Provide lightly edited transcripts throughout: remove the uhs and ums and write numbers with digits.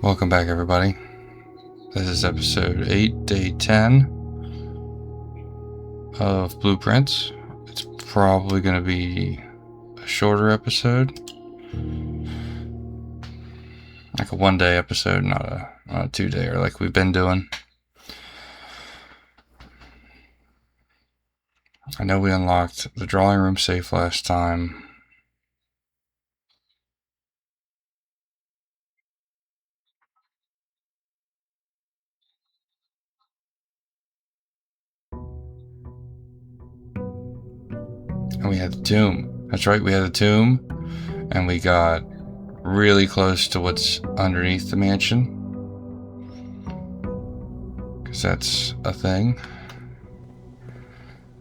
Welcome back, everybody. This is episode 8, day 10 of Blue Prince. It's probably going to be a shorter episode, like a one-day episode, not a two-dayer like we've been doing. I know we unlocked the drawing room safe last time. And we had the tomb. That's right, we had the tomb. And we got really close to what's underneath the mansion, because that's a thing.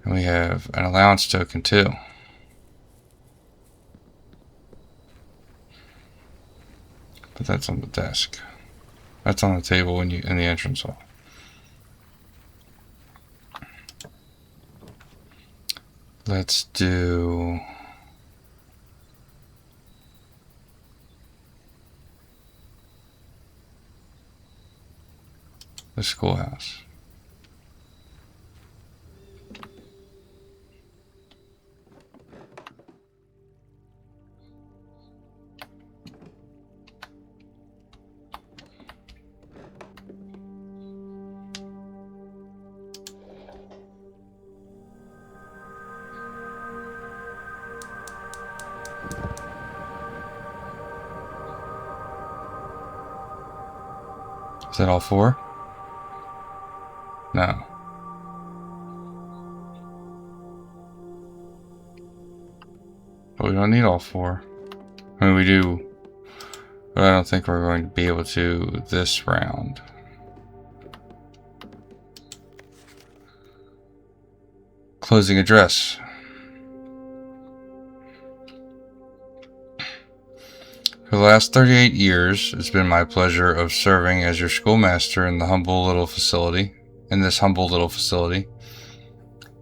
And we have an allowance token too. But that's on the desk. That's on the table when you in the entrance hall. Let's do the schoolhouse. Is that all four? No. But we don't need all four. I mean, we do, but I don't think we're going to be able to this round. Closing address. For the last 38 years, it's been my pleasure of serving as your schoolmaster in this humble little facility.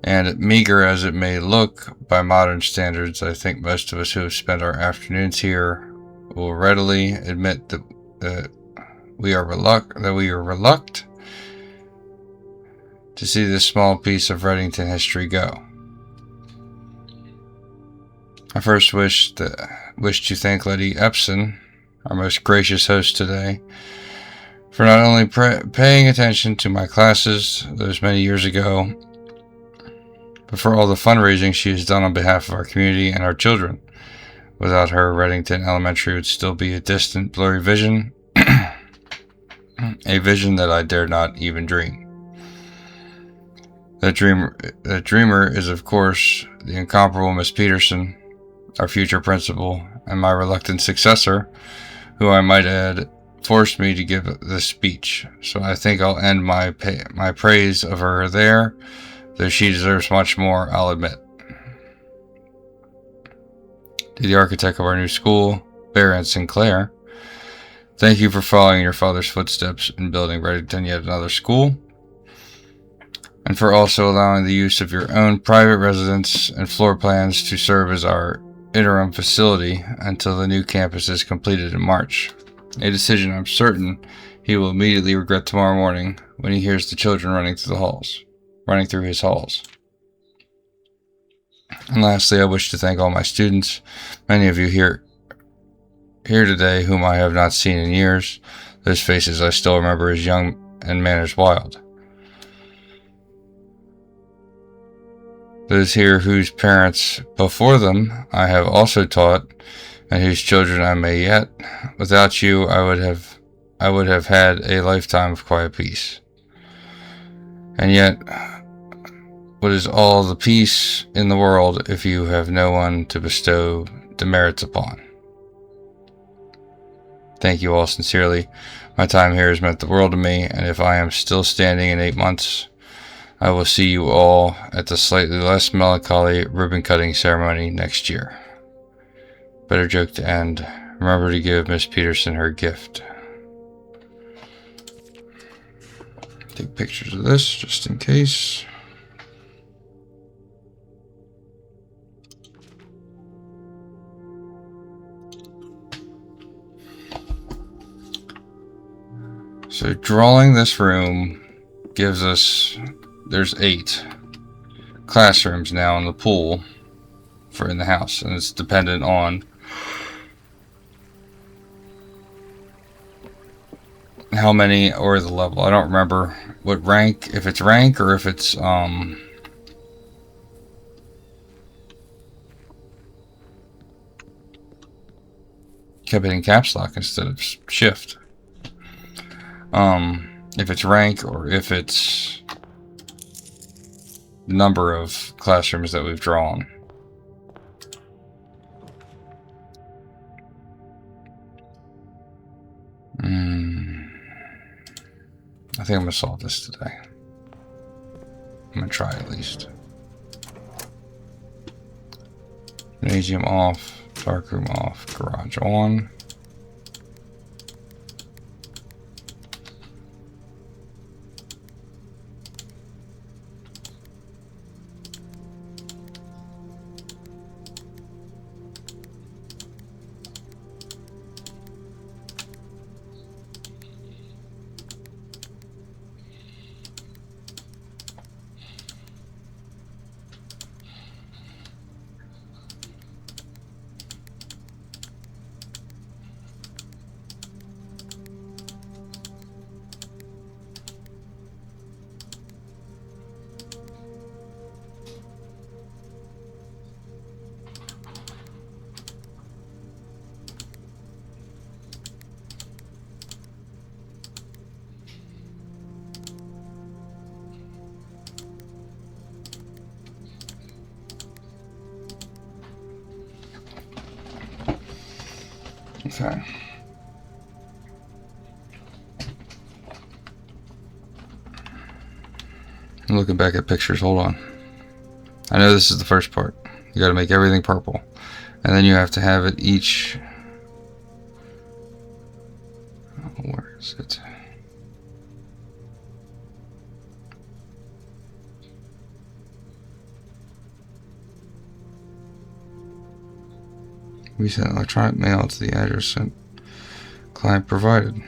And meager as it may look by modern standards, I think most of us who have spent our afternoons here will readily admit that we are reluctant to see this small piece of Reddington history go. I first wish to thank Lady Epson, our most gracious host today, for not only paying attention to my classes those many years ago, but for all the fundraising she has done on behalf of our community and our children. Without her, Reddington Elementary would still be a distant, blurry vision, a vision that I dare not even dream. That dreamer is, of course, the incomparable Miss Peterson, our future principal, and my reluctant successor, who I might add forced me to give this speech. So I think I'll end my praise of her there, though she deserves much more, I'll admit. To the architect of our new school, Baron Sinclair, thank you for following your father's footsteps in building Reddington yet another school, and for also allowing the use of your own private residence and floor plans to serve as our interim facility until the new campus is completed in March. A decision I'm certain he will immediately regret tomorrow morning when he hears the children running through his halls. And lastly, I wish to thank all my students, many of you here today whom I have not seen in years. Those faces I still remember as young and manners wild. Those here whose parents before them I have also taught, and whose children I may yet. Without you, I would have had a lifetime of quiet peace. And yet, what is all the peace in the world if you have no one to bestow demerits upon? Thank you all sincerely. My time here has meant the world to me, and if I am still standing in 8 months, I will see you all at the slightly less melancholy ribbon-cutting ceremony next year. Better joke to end. Remember to give Miss Peterson her gift. Take pictures of this just in case. So drawing this room gives us, there's 8 classrooms now in the pool for in the house, and it's dependent on how many or the level. I don't remember what rank, if it's rank or if it's kept hitting caps lock instead of shift. If it's rank or if it's number of classrooms that we've drawn. I think I'm gonna solve this today. I'm gonna try at least. Gymnasium off, darkroom off, garage on. Okay. I'm looking back at pictures. Hold on. I know this is the first part. You got to make everything purple, and then you have to have it each. Oh, where is it? We sent electronic mail to the address sent client provided.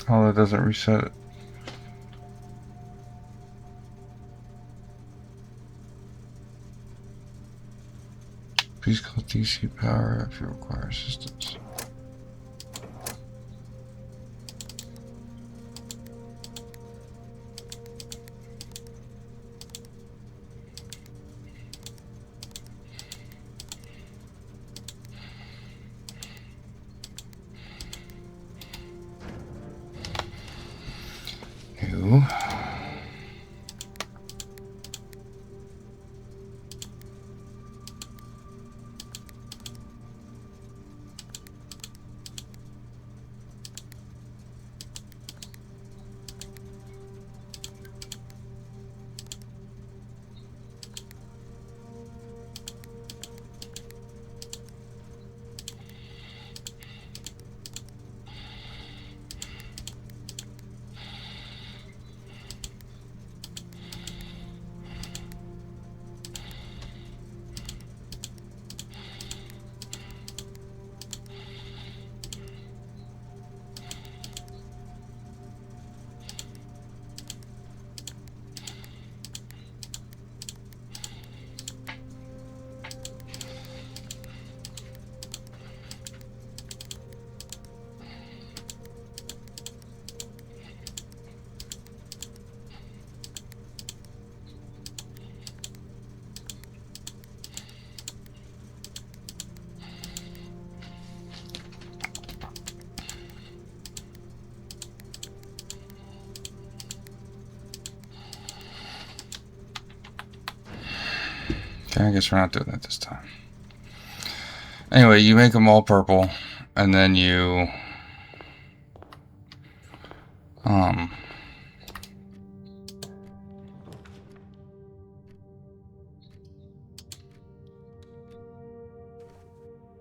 Oh, that doesn't reset it. Please call DC Power if you require assistance. New. Okay, I guess we're not doing that this time. Anyway, you make them all purple, and then you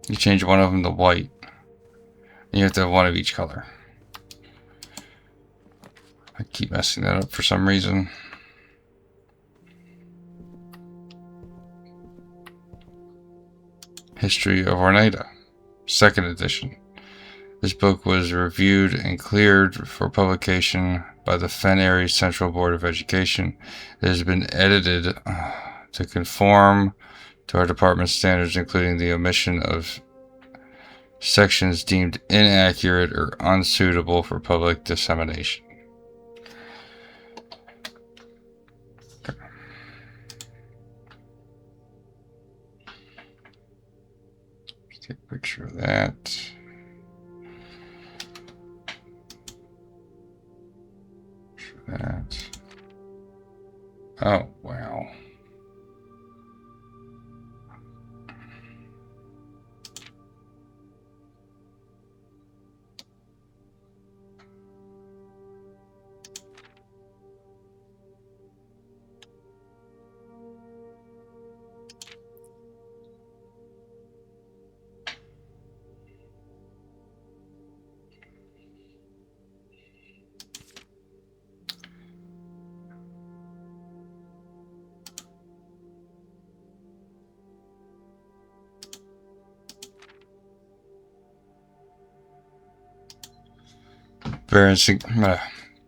you change one of them to white. You have to have one of each color. I keep messing that up for some reason. History of Oneida, 2nd edition. This book was reviewed and cleared for publication by the Fen Area Central Board of Education. It has been edited to conform to our department's standards, including the omission of sections deemed inaccurate or unsuitable for public dissemination. Okay. Let's take a picture of that. That. Oh, wow.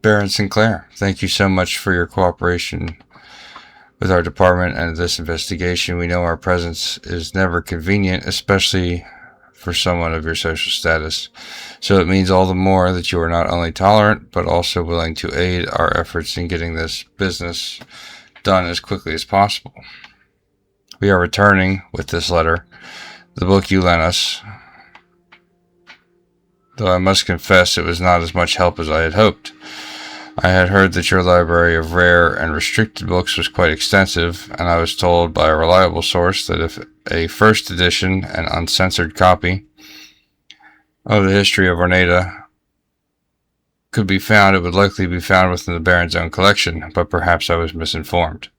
Baron Sinclair, thank you so much for your cooperation with our department and this investigation. We know our presence is never convenient, especially for someone of your social status. So it means all the more that you are not only tolerant, but also willing to aid our efforts in getting this business done as quickly as possible. We are returning with this letter, the book you lent us, though I must confess it was not as much help as I had hoped. I had heard that your library of rare and restricted books was quite extensive, and I was told by a reliable source that if a first edition and uncensored copy of the history of Oneida could be found, it would likely be found within the Baron's own collection, but perhaps I was misinformed.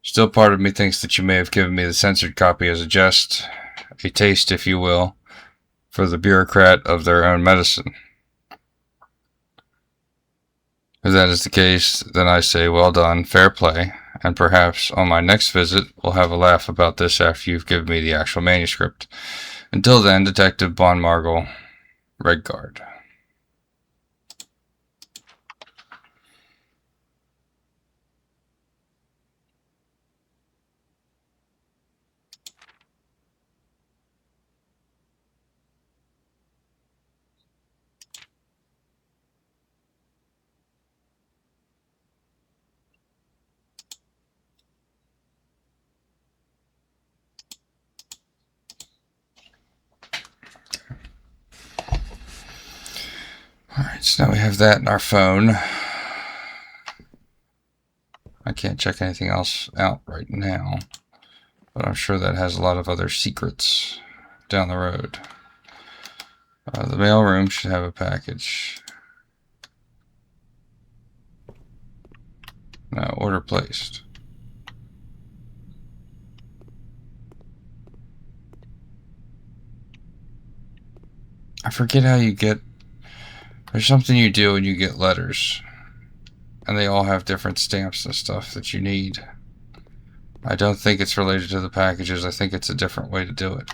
Still, part of me thinks that you may have given me the censored copy as a jest, a taste, if you will, for the bureaucrat of their own medicine. If that is the case, then I say well done, fair play, and perhaps on my next visit we'll have a laugh about this after you've given me the actual manuscript. Until then, Detective Bon Margle, Red Guard. Alright, so now we have that in our phone. I can't check anything else out right now, but I'm sure that has a lot of other secrets down the road. The mailroom should have a package. No, order placed. I forget how you get... There's something you do and you get letters. And they all have different stamps and stuff that you need. I don't think it's related to the packages. I think it's a different way to do it.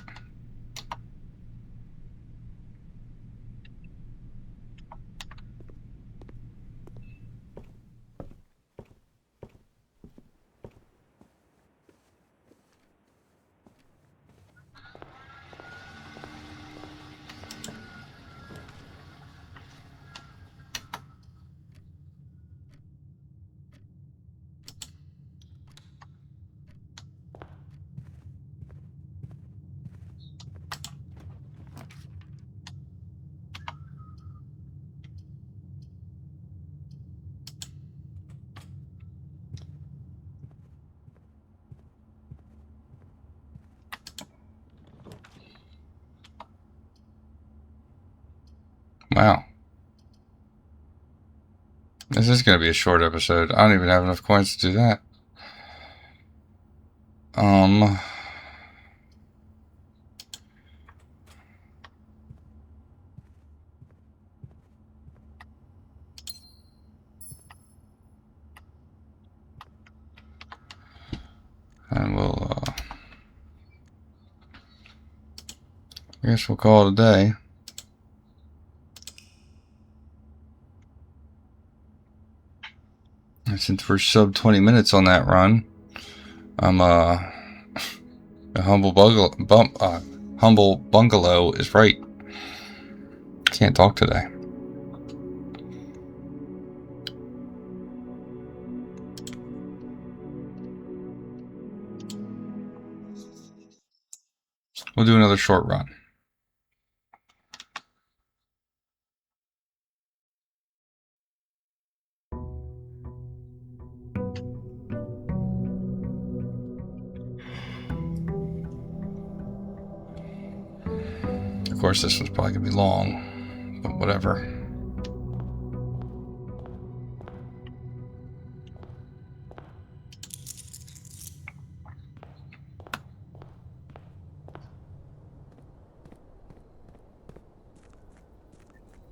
Wow. This is going to be a short episode. I don't even have enough coins to do that. And we'll, I guess we'll call it a day. And since we're sub 20 minutes on that run, I'm, a humble bungalow is right. Can't talk today. We'll do another short run. Of course, this one's probably gonna be long, but whatever.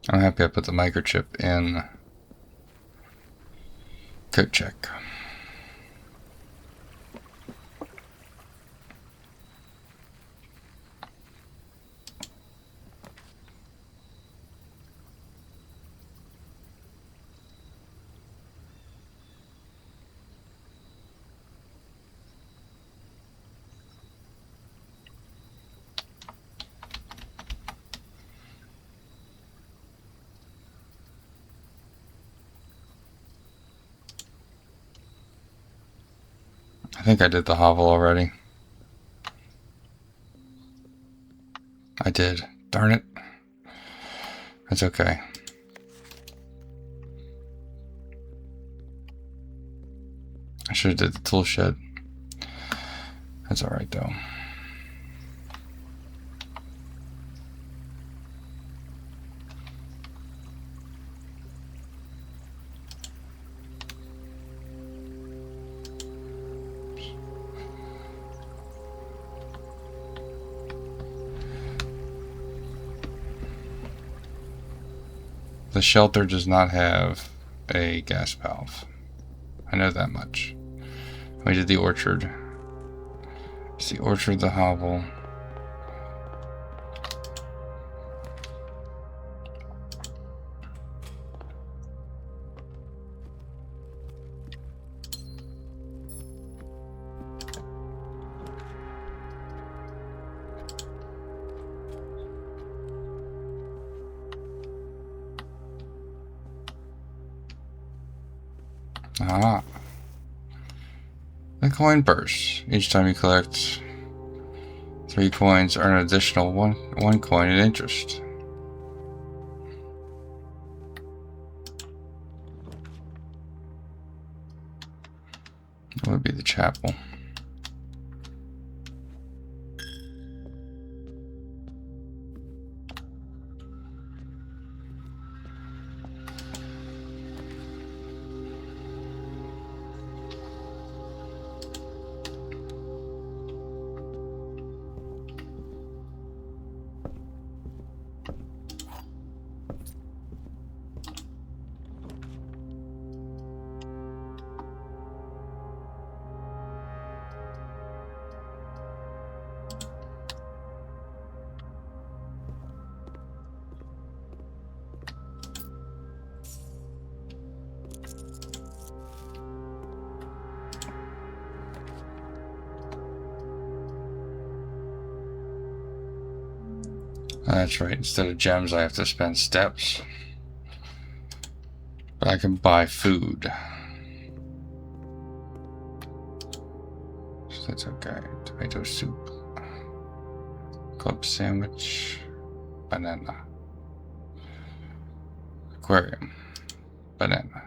I'm happy I put the microchip in code check. I think I did the hovel already. I did. Darn it. That's okay. I should have did the tool shed. That's alright though. The shelter does not have a gas valve. I know that much. We did the orchard. It's the orchard, the hovel. Ah. The coin bursts. Each time you collect 3 coins, earn an additional one coin in interest. would be the chapel. That's right, instead of gems I have to spend steps. But I can buy food. So that's okay. Tomato soup. Club sandwich. Banana. Aquarium. Banana.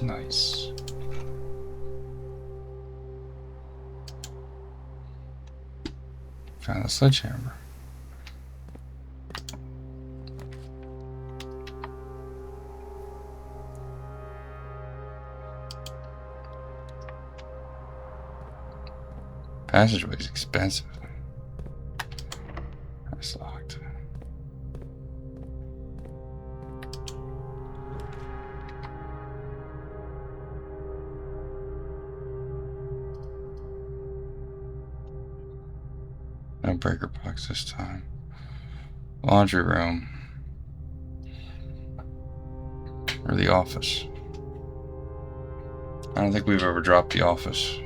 Nice. Found a sledgehammer. Passageway's expensive. That's locked. No breaker box this time. Laundry room. Or the office. I don't think we've ever dropped the office.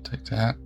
Take that.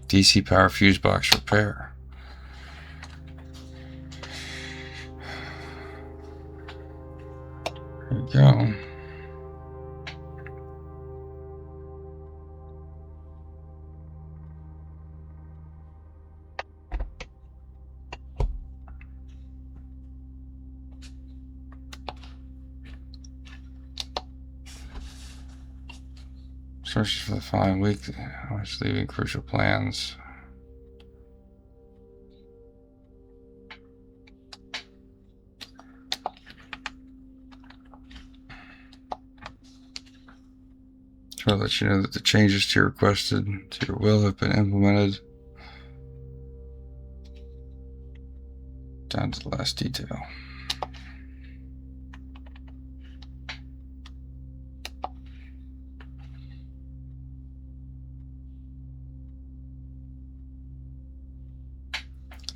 DC power fuse box repair. There we go. Sources for the following week. I was leaving crucial plans. To let you know that the changes to your requested to your will have been implemented down to the last detail.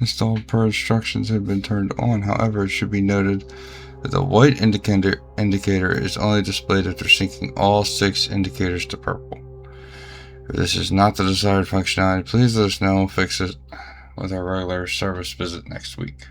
installed per instructions had been turned on. However, it should be noted that the white indicator is only displayed after syncing all 6 indicators to purple. If this is not the desired functionality, please let us know and we'll fix it with our regular service visit next week.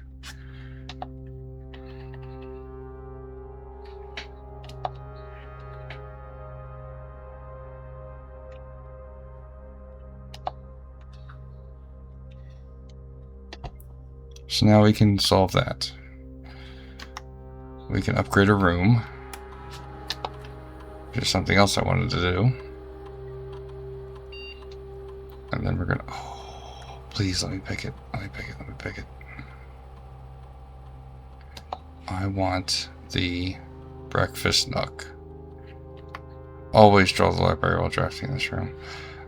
So now we can solve that. We can upgrade a room, which is something else I wanted to do. And then we're gonna, oh, please let me pick it. Let me pick it. I want the breakfast nook. Always draw the library while drafting this room.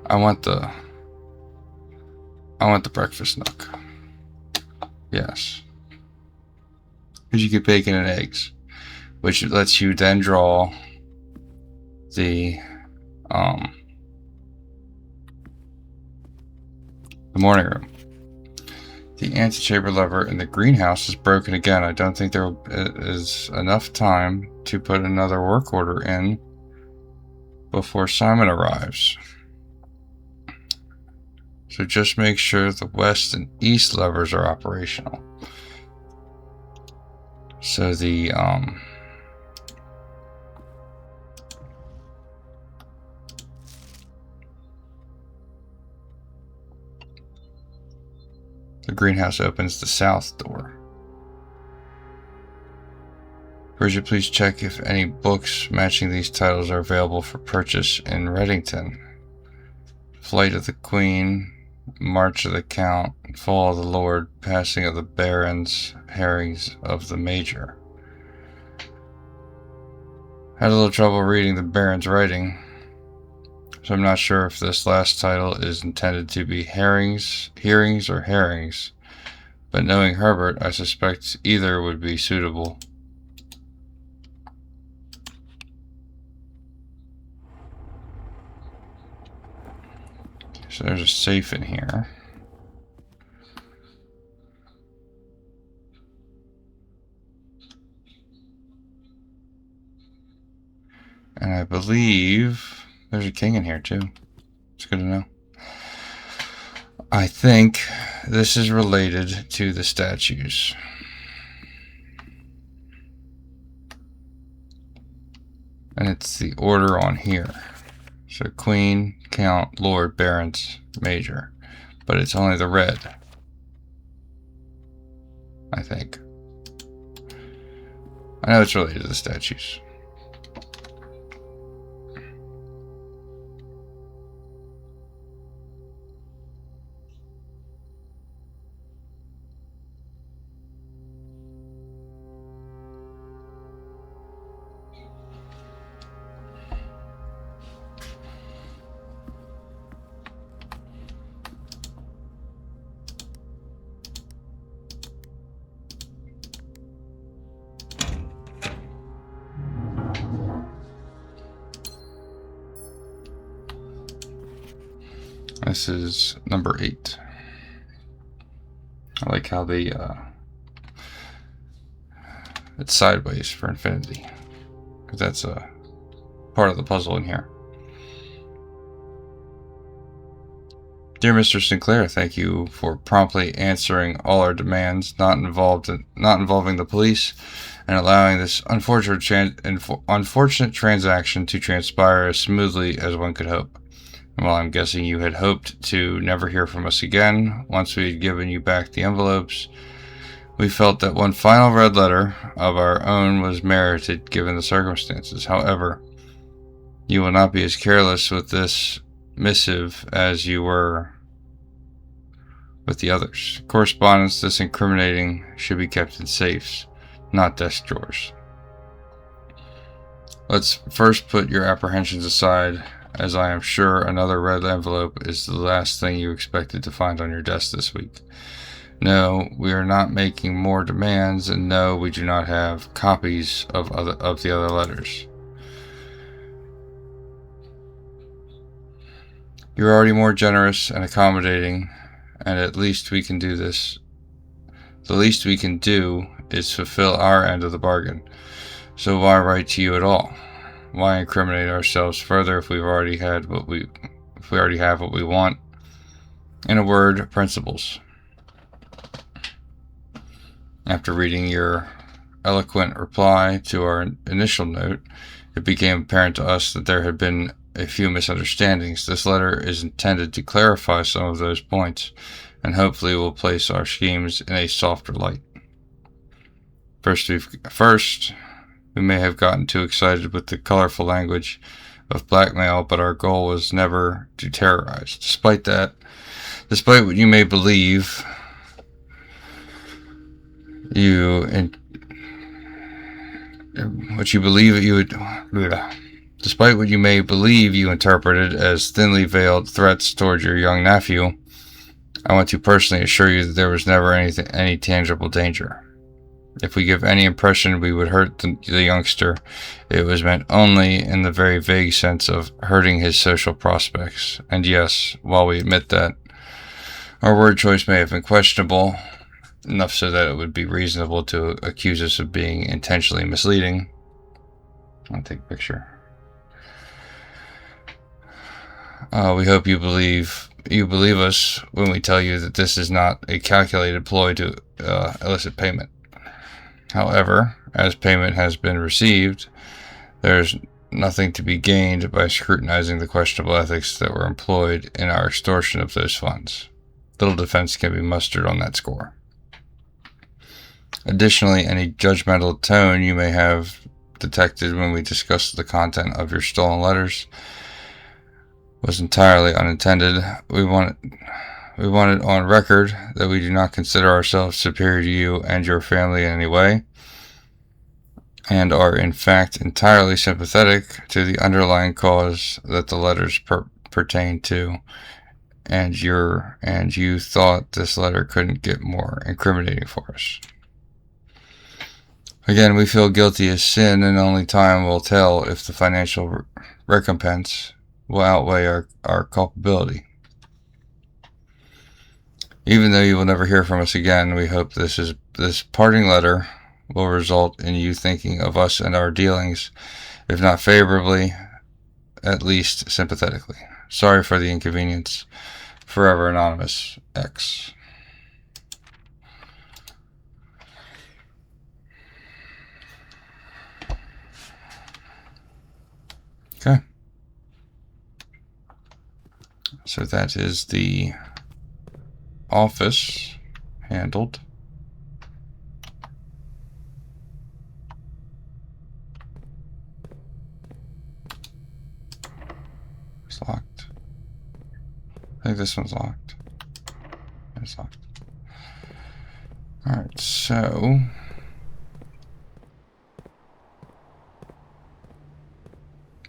I want the breakfast nook. Yes. Because you get bacon and eggs, which lets you then draw the morning room. The antechamber lever in the greenhouse is broken again. I don't think there is enough time to put another work order in before Simon arrives. So just make sure the west and east levers are operational. So the greenhouse opens the south door. Would you please check if any books matching these titles are available for purchase in Reddington? Flight of the Queen, March of the Count, Fall of the Lord, Passing of the Barons, Herrings of the Major. Had a little trouble reading the Baron's writing, so I'm not sure if this last title is intended to be hearings, or herrings, but knowing Herbert, I suspect either would be suitable. So there's a safe in here. And I believe there's a king in here too. It's good to know. I think this is related to the statues. And it's the order on here. So Queen, Count, Lord, Barons, Major. But it's only the red, I think. I know it's related to the statues. This is number 8. I like how they it's sideways for infinity, because that's a part of the puzzle in here. Dear Mr. Sinclair, thank you for promptly answering all our demands, not involving the police, and allowing this unfortunate transaction to transpire as smoothly as one could hope. Well, I'm guessing you had hoped to never hear from us again. Once we had given you back the envelopes, we felt that one final red letter of our own was merited given the circumstances. However, you will not be as careless with this missive as you were with the others. Correspondence this incriminating should be kept in safes, not desk drawers. Let's first put your apprehensions aside, as I am sure another red envelope is the last thing you expected to find on your desk this week. No, we are not making more demands, and no, we do not have copies of the other letters. You're already more generous and accommodating, and at least we can do this The least we can do is fulfill our end of the bargain. So why write to you at all? Why incriminate ourselves further if we already have what we want? In a word, principles. After reading your eloquent reply to our initial note, it became apparent to us that there had been a few misunderstandings. This letter is intended to clarify some of those points, and hopefully will place our schemes in a softer light. First, we may have gotten too excited with the colorful language of blackmail, but our goal was never to terrorize. Despite what you may believe, despite what you may believe you interpreted as thinly veiled threats toward your young nephew, I want to personally assure you that there was never any tangible danger. If we give any impression we would hurt the youngster, it was meant only in the very vague sense of hurting his social prospects. And yes, while we admit that our word choice may have been questionable, enough so that it would be reasonable to accuse us of being intentionally misleading. I'll take a picture. We hope you believe us when we tell you that this is not a calculated ploy to elicit payment. However, as payment has been received, there's nothing to be gained by scrutinizing the questionable ethics that were employed in our extortion of those funds. Little defense can be mustered on that score. Additionally, any judgmental tone you may have detected when we discussed the content of your stolen letters was entirely unintended. We want it on record that we do not consider ourselves superior to you and your family in any way, and are in fact entirely sympathetic to the underlying cause that the letters pertain to, and you thought this letter couldn't get more incriminating for us. Again, we feel guilty as sin, and only time will tell if the financial recompense will outweigh our culpability. Even though you will never hear from us again, we hope this parting letter will result in you thinking of us and our dealings, if not favorably, at least sympathetically. Sorry for the inconvenience. Forever Anonymous X. Okay. So that is the office handled. It's locked. I think this one's locked. It's locked. Alright, so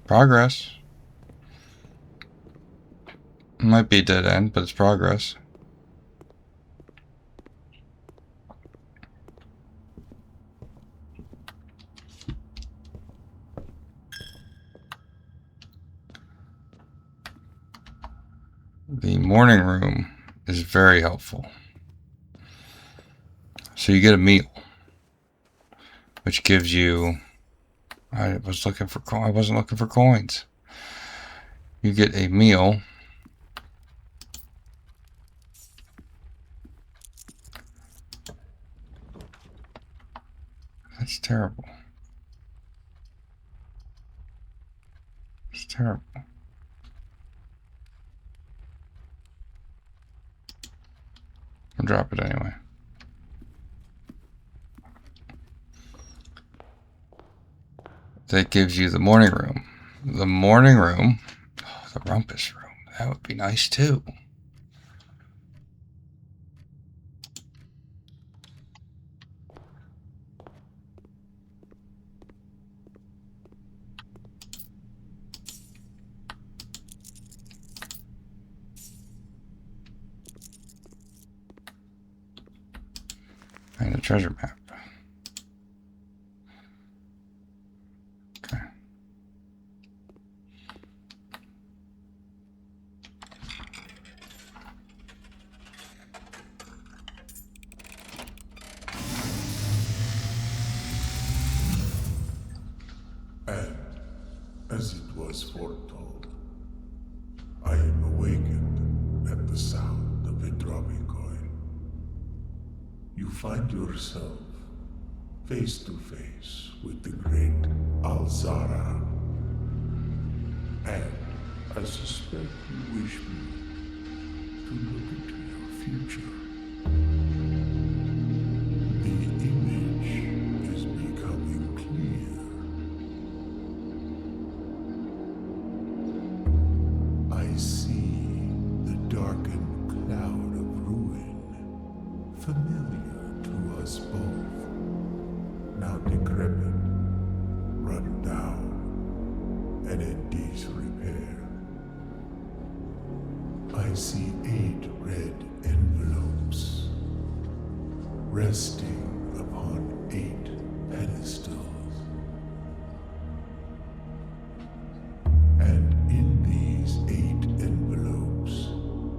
progress. Might be a dead end, but it's progress. The morning room is very helpful. So you get a meal, which gives you, I wasn't looking for coins. You get a meal that's terrible. It's terrible. I'll drop it anyway. That gives you the morning room. The morning room, the rumpus room, that would be nice too. And the treasure map. Okay. find yourself face to face with the great Alzara. And I suspect you wish me to look into your future. The image is becoming clear. I see the darkened cloud of ruin, familiar to us both, now decrepit, run down, and in disrepair. I see 8 red envelopes resting upon 8 pedestals. And in these 8 envelopes,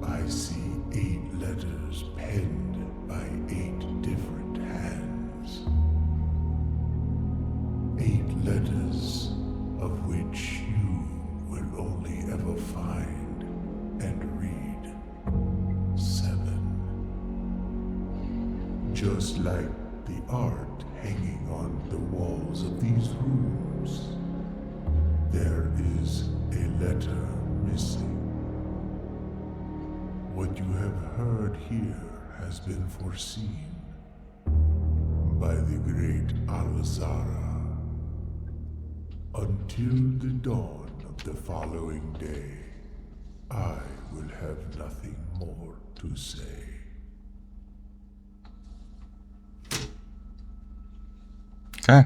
I see 8 letters penned by 8 different hands. 8 letters of which you will only ever find and read 7. Just like the art hanging on the walls of these rooms, there is a letter missing. What you have heard here has been foreseen by the great Alzara. Until the dawn of the following day, I will have nothing more to say. Okay.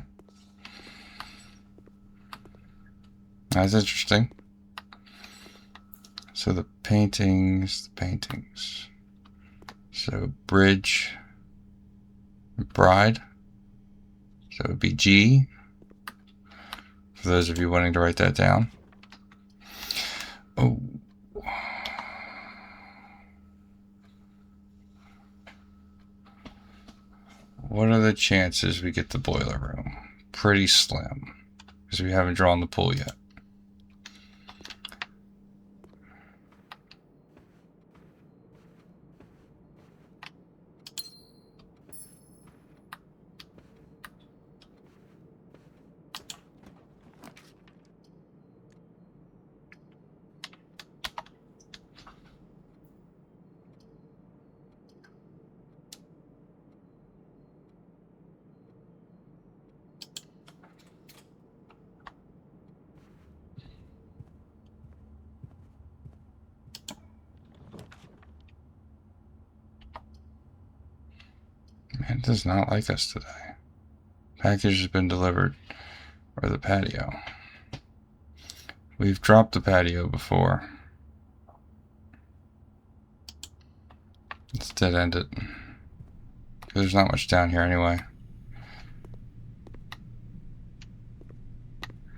That's interesting. So the paintings. So bridge, bride. So it would be G. For those of you wanting to write that down. Oh. What are the chances we get the boiler room? Pretty slim, because we haven't drawn the pool yet. Man, it does not like us today. Package has been delivered. Or the patio. We've dropped the patio before. Let's dead end it. There's not much down here anyway.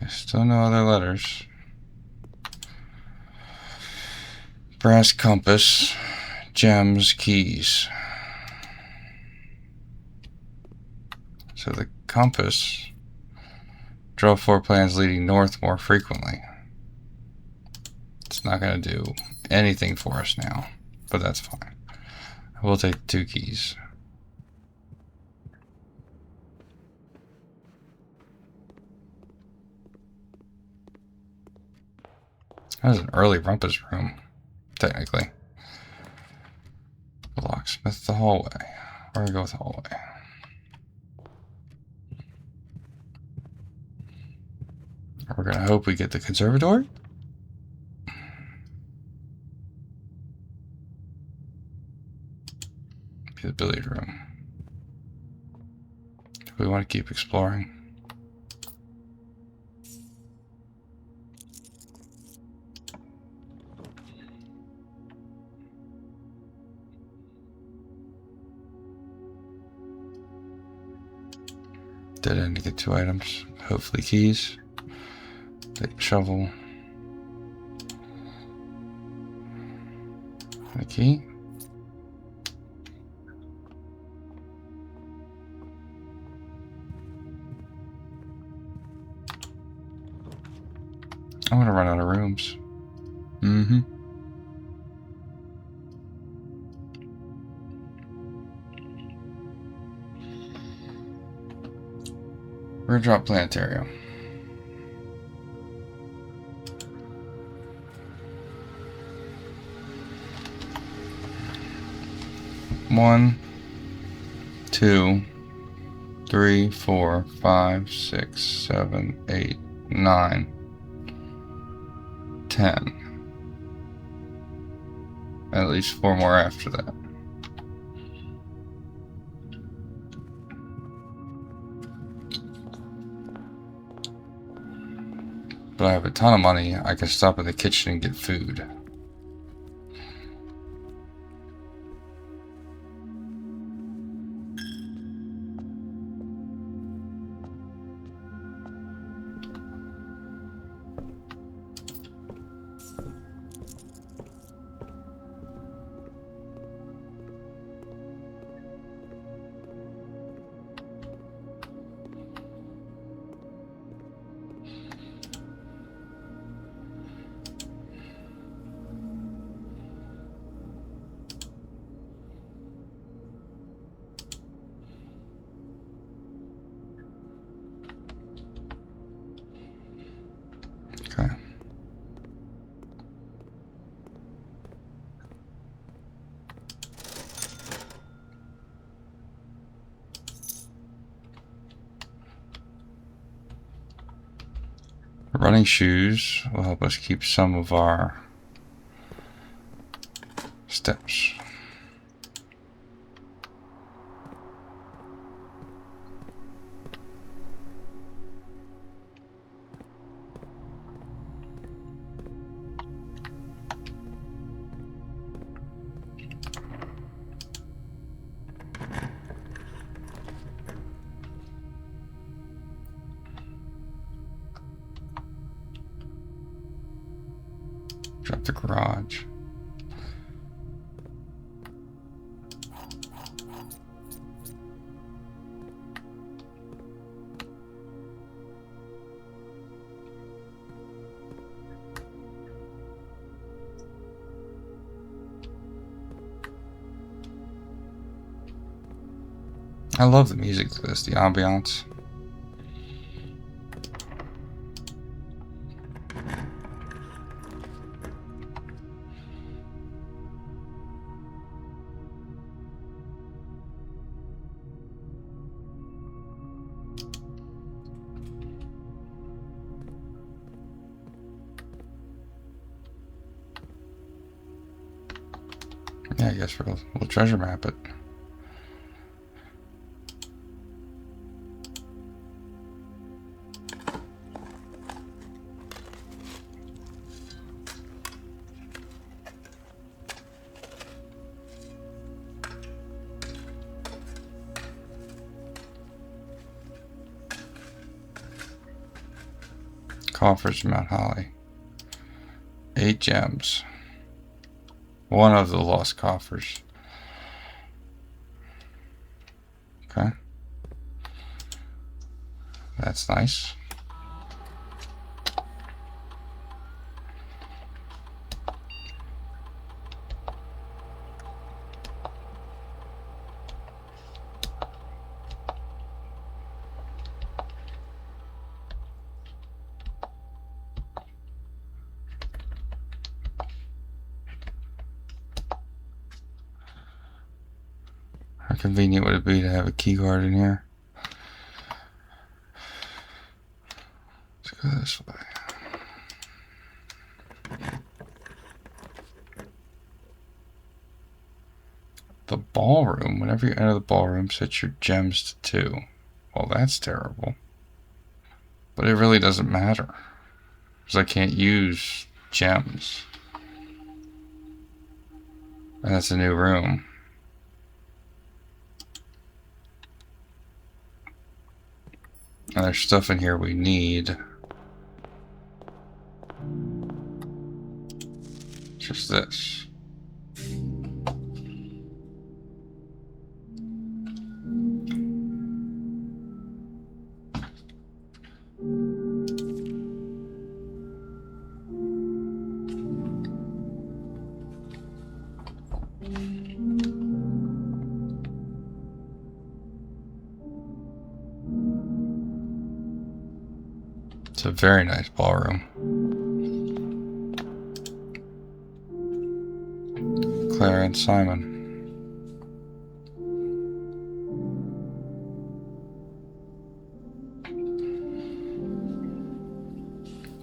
Still no other letters. Brass compass. Gems, keys. So the compass. Draw 4 plans leading north more frequently. It's not going to do anything for us now, but that's fine. We'll take 2 keys. That was an early rumpus room, technically. Locksmith, the hallway. We're going to go with the hallway. We're going to hope we get the conservatory. The billiard room. We want to keep exploring. Dead end to get 2 items. Hopefully keys. Take a shovel. The key. I'm gonna run out of rooms. Mm-hmm. We're gonna drop planetarium. One, 2, 3, 4, 5, 6, 7, 8, 9, 10. At least 4 more after that. But I have a ton of money. I can stop at the kitchen and get food. Okay. Running shoes will help us keep some of our steps. Drop the garage. I love the music to this, the ambiance. Yeah, I guess we'll treasure map it. Coffers from Mount Holly. 8 gems. One of the lost coffers. Okay. That's nice. How convenient would it be to have a key card in here? Let's go this way. The ballroom. Whenever you enter the ballroom, set your gems to 2. Well, that's terrible. But it really doesn't matter, because I can't use gems. And that's a new room. And there's stuff in here we need. Just this. It's a very nice ballroom. Claire and Simon.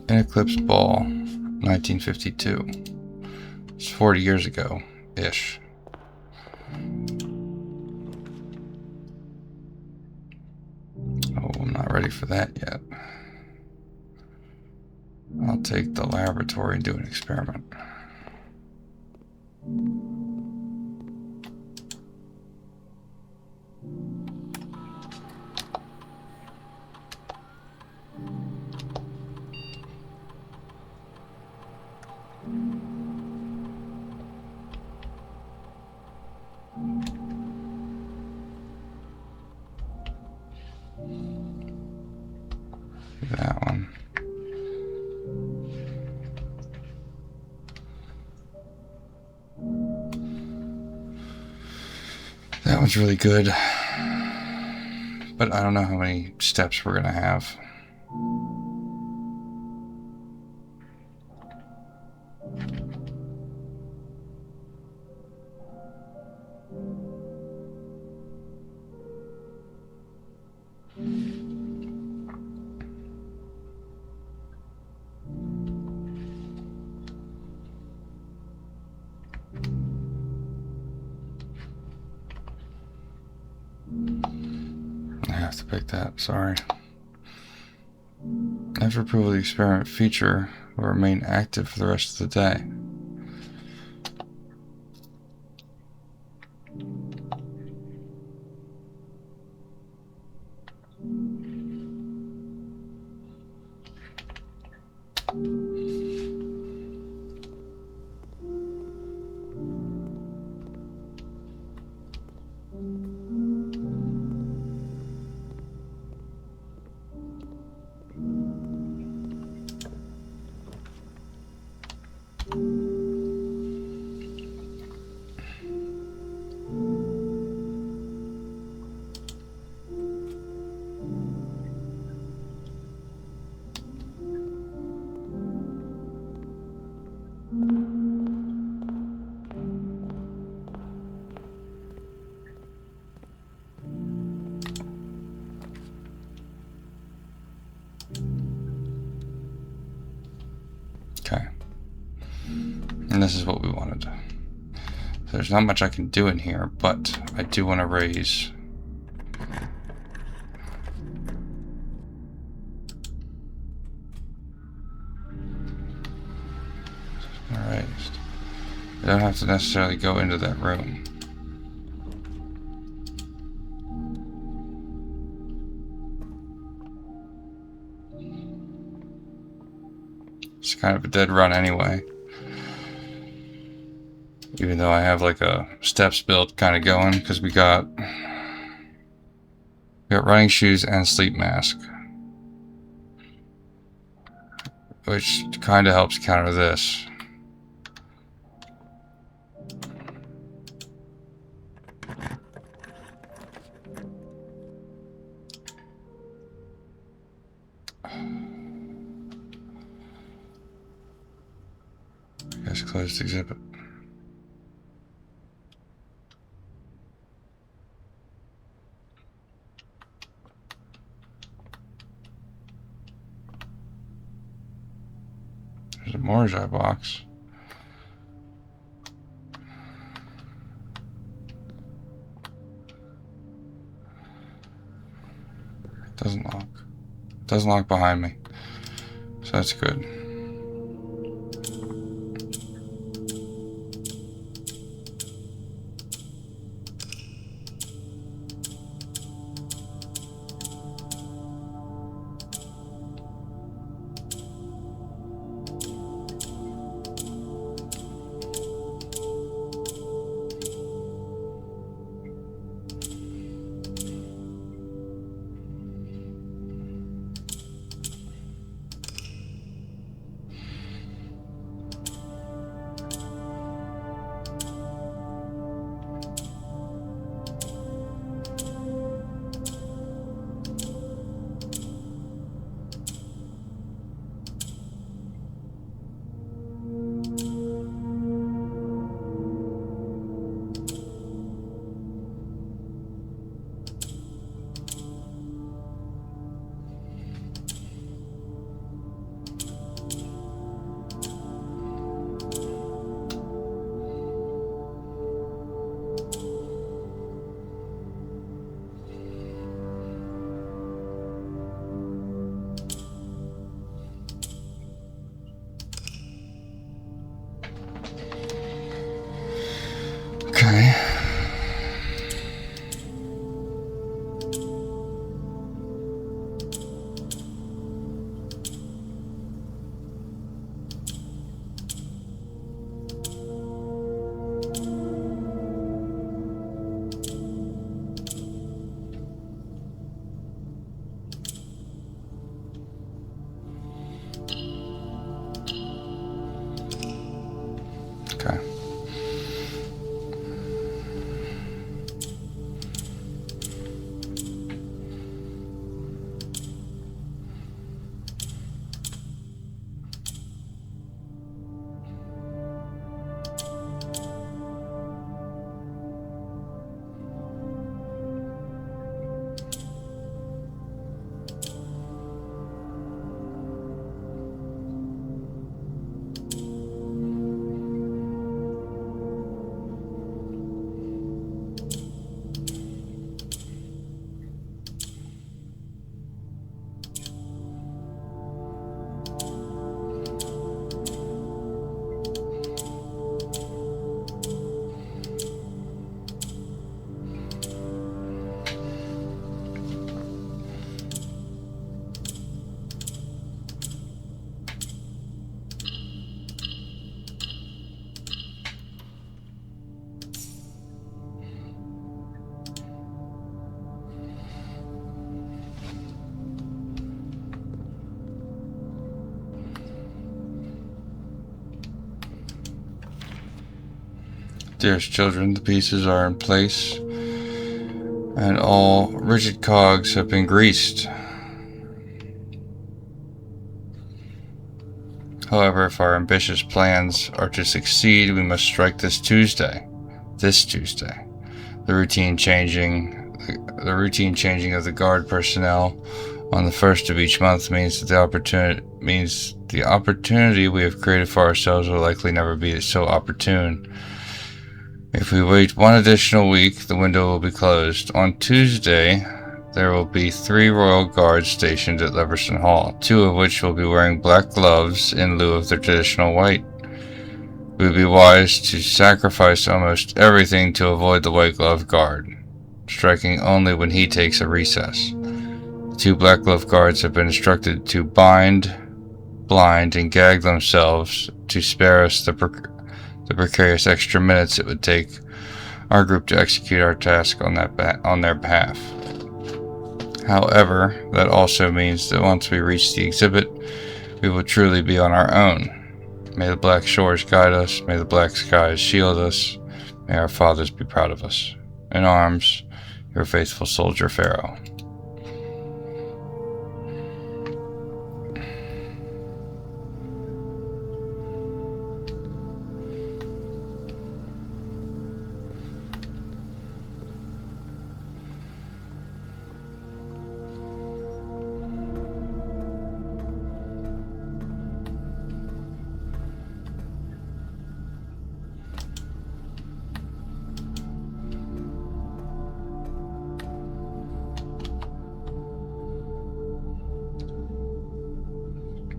An Eclipse Ball, 1952. It's 40 years ago-ish. Oh, I'm not ready for that yet. I'll take the laboratory and do an experiment. That one. That one's really good. But I don't know how many steps we're gonna have. I have to pick that, sorry. After approval, the experiment feature will remain active for the rest of the day. Okay. And this is what we wanted. So there's not much I can do in here, but I do want to raise... Raised. I don't have to necessarily go into that room. It's kind of a dead run anyway. Even though I have like a steps build kind of going, because we got running shoes and sleep mask, which kind of helps counter this. Guess closed exhibit. There's a Morjai box. It doesn't lock. It doesn't lock behind me. So that's good. Dearest children, the pieces are in place, and all rigid cogs have been greased. However, if our ambitious plans are to succeed, we must strike this Tuesday. The routine changing of the guard personnel on the first of each month means the opportunity we have created for ourselves will likely never be so opportune. If we wait one additional week, the window will be closed. On Tuesday, there will be 3 royal guards stationed at Leverson Hall, 2 of which will be wearing black gloves in lieu of their traditional white. It would be wise to sacrifice almost everything to avoid the white glove guard, striking only when he takes a recess. The 2 black glove guards have been instructed to bind, blind, and gag themselves to spare us the precarious extra minutes it would take our group to execute our task on their behalf. However, that also means that once we reach the exhibit, we will truly be on our own. May the black shores guide us, may the black skies shield us, may our fathers be proud of us. In arms, your faithful soldier Pharaoh.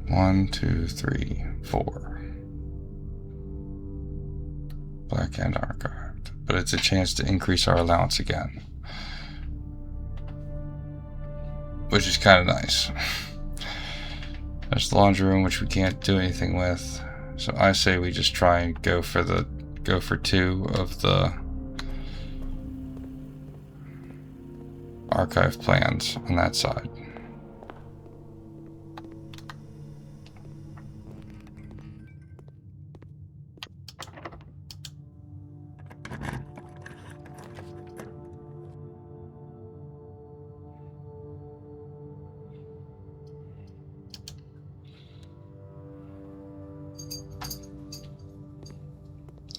One, 2, 3, 4. Black and archived. But it's a chance to increase our allowance again, which is kind of nice. There's the laundry room, which we can't do anything with. So I say we just try and go for 2 of the archive plans on that side.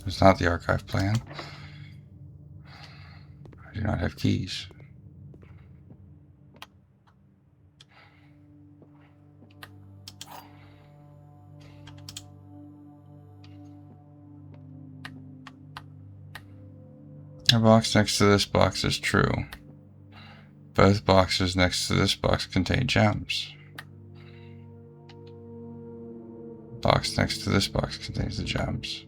It's not the archive plan. I do not have keys. A box next to this box is true. Both boxes next to this box contain gems. Box next to this box contains the gems.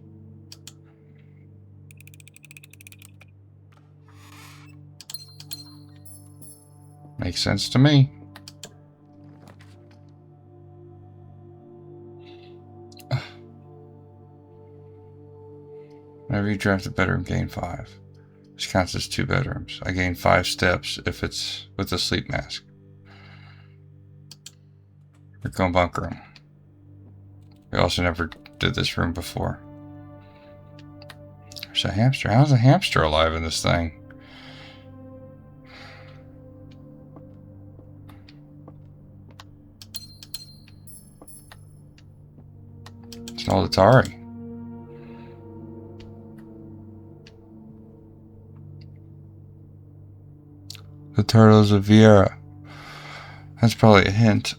Makes sense to me. Whenever you draft a bedroom, gain 5. This counts as 2 bedrooms. I gain 5 steps if it's with a sleep mask. We're going bunk room. We also never did this room before. There's a hamster. How's a hamster alive in this thing? It's an old Atari. The Turtles of Vieira. That's probably a hint.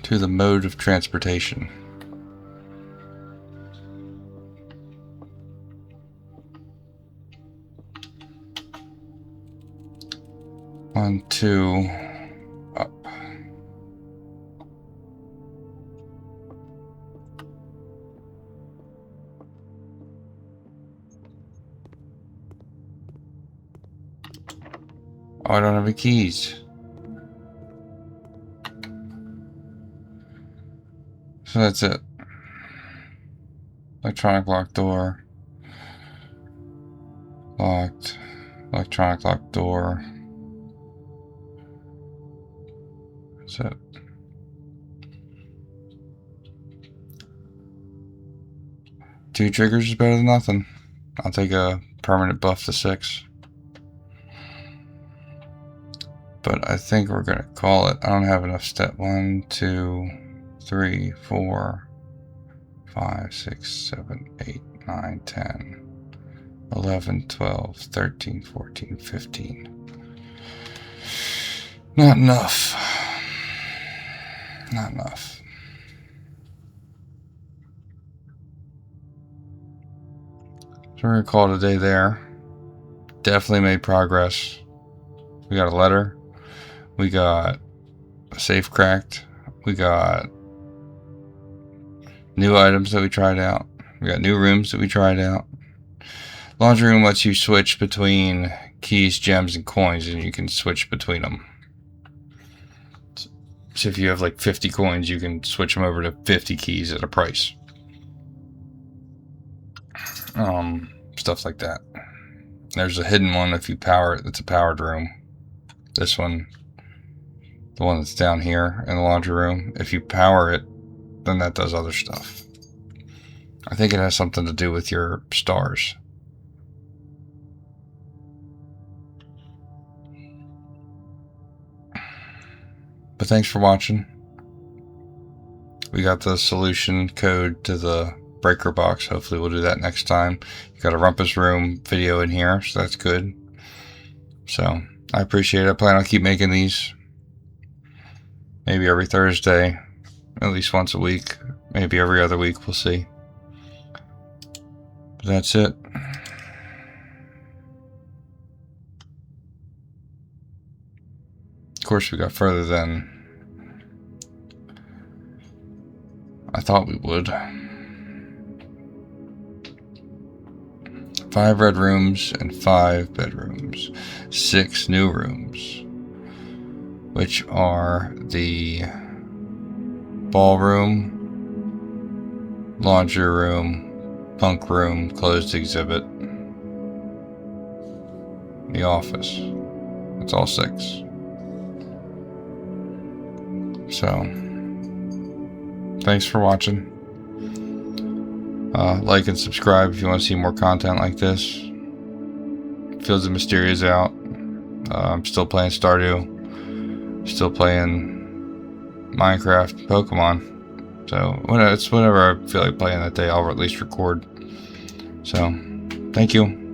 To the mode of transportation. One, 2, up. Oh, I don't have any keys. So that's it. Electronic lock door. Locked. Electronic lock door. So, two triggers is better than nothing. I'll take a permanent buff to 6. But I think we're going to call it. I don't have enough step. 1, 2, 3, 4, 5, 6, 7, 8, 9, 10, 11, 12, 13, 14, 15. Not enough. Not enough. So we're going to call it a day there. Definitely made progress. We got a letter. We got a safe cracked. We got new items that we tried out. We got new rooms that we tried out. Laundry room lets you switch between keys, gems, and coins, and you can switch between them. So if you have like 50 coins, you can switch them over to 50 keys at a price. Stuff like that. There's a hidden one if you power it. It's a powered room. This one, the one that's down here in the laundry room, if you power it, then that does other stuff. I think it has something to do with your stars. But thanks for watching. We got the solution code to the breaker box. Hopefully we'll do that next time. You got a Rumpus Room video in here, so that's good. So I appreciate it. I plan on keep making these. Maybe every Thursday, at least once a week. Maybe every other week, we'll see. But that's it. Of course, we got further than I thought we would. 5 red rooms and 5 bedrooms. 6 new rooms, which are the ballroom, laundry room, punk room, closed exhibit, the office. It's all 6. So, thanks for watching. Like and subscribe if you want to see more content like this. Fields of Mysteria's out. I'm still playing Stardew. Still playing Minecraft, Pokemon. So, it's whatever I feel like playing that day, I'll at least record. So, thank you.